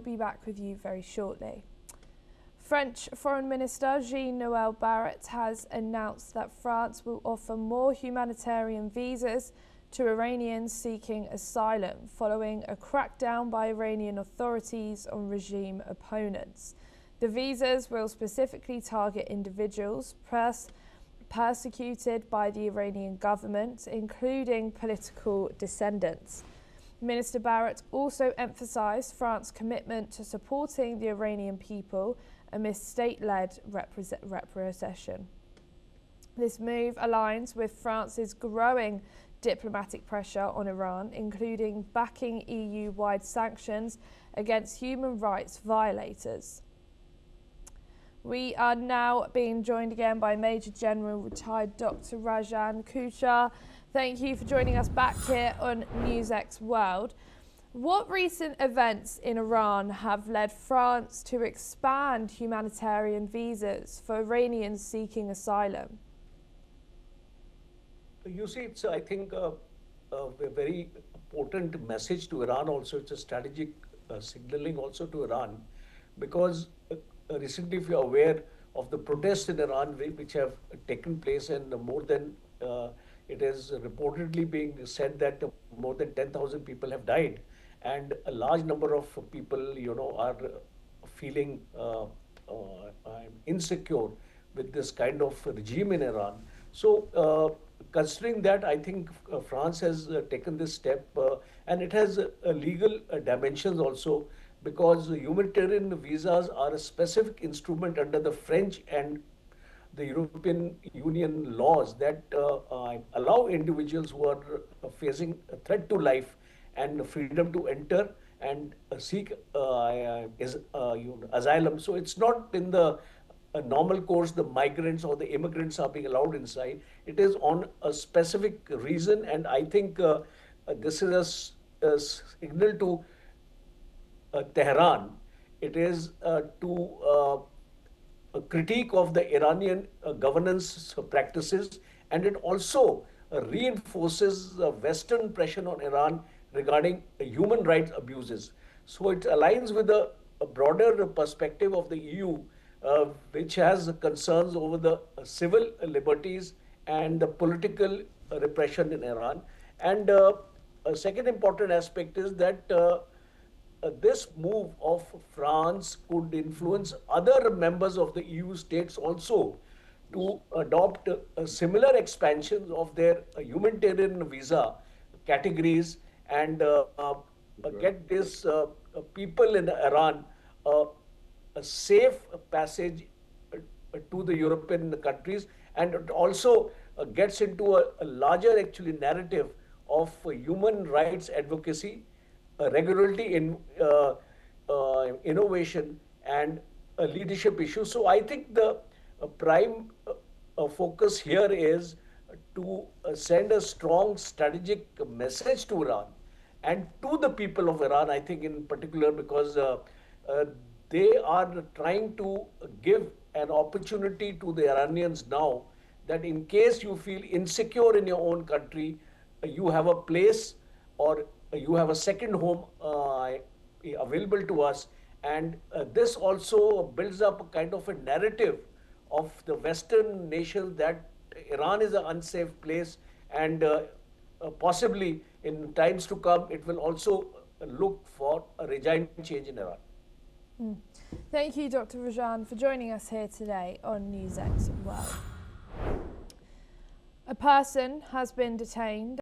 will be back with you very shortly. French Foreign Minister Jean-Noël Barrot has announced that France will offer more humanitarian visas to Iranians seeking asylum following a crackdown by Iranian authorities on regime opponents. The visas will specifically target individuals persecuted by the Iranian government, including political dissidents. Minister Barrot also emphasised France's commitment to supporting the Iranian people amidst state-led repression. This move aligns with France's growing diplomatic pressure on Iran, including backing EU-wide sanctions against human rights violators. We are now being joined again by Major General retired Dr. Rajan Kuchar. Thank you for joining us back here on NewsX World. What recent events in Iran have led France to expand humanitarian visas for Iranians seeking asylum? You see, it's, I think, a very important message to Iran also. It's a strategic signaling also to Iran, because recently, if you're aware of the protests in Iran which have taken place, and more than, it is reportedly being said that more than 10,000 people have died, and a large number of people, are feeling insecure with this kind of regime in Iran. So, considering that, I think France has taken this step, and it has legal dimensions also, because humanitarian visas are a specific instrument under the French and the European Union laws that allow individuals who are facing a threat to life and freedom to enter and seek asylum. So it's not in the normal course the migrants or the immigrants are being allowed inside. It is on a specific reason, and I think this is a signal to Tehran. It is to a critique of the Iranian governance practices, and it also reinforces Western pressure on Iran regarding human rights abuses. So it aligns with a broader perspective of the EU, which has concerns over the civil liberties and the political repression in Iran. And a second important aspect is that this move of France could influence other members of the EU states also to adopt similar expansions of their humanitarian visa categories, and get this people in Iran a safe passage to the European countries, and it also gets into a larger actually narrative of human rights advocacy, regularity in innovation, and leadership issues. So I think the prime focus here is to send a strong strategic message to Iran and to the people of Iran, I think in particular, because they are trying to give an opportunity to the Iranians now that in case you feel insecure in your own country, you have a place or you have a second home available to us. And this also builds up a kind of a narrative of the Western nations that Iran is an unsafe place, and possibly in times to come, it will also look for a regime change in Iran. Thank you, Dr. Rajan, for joining us here today on NewsX World. A person has been detained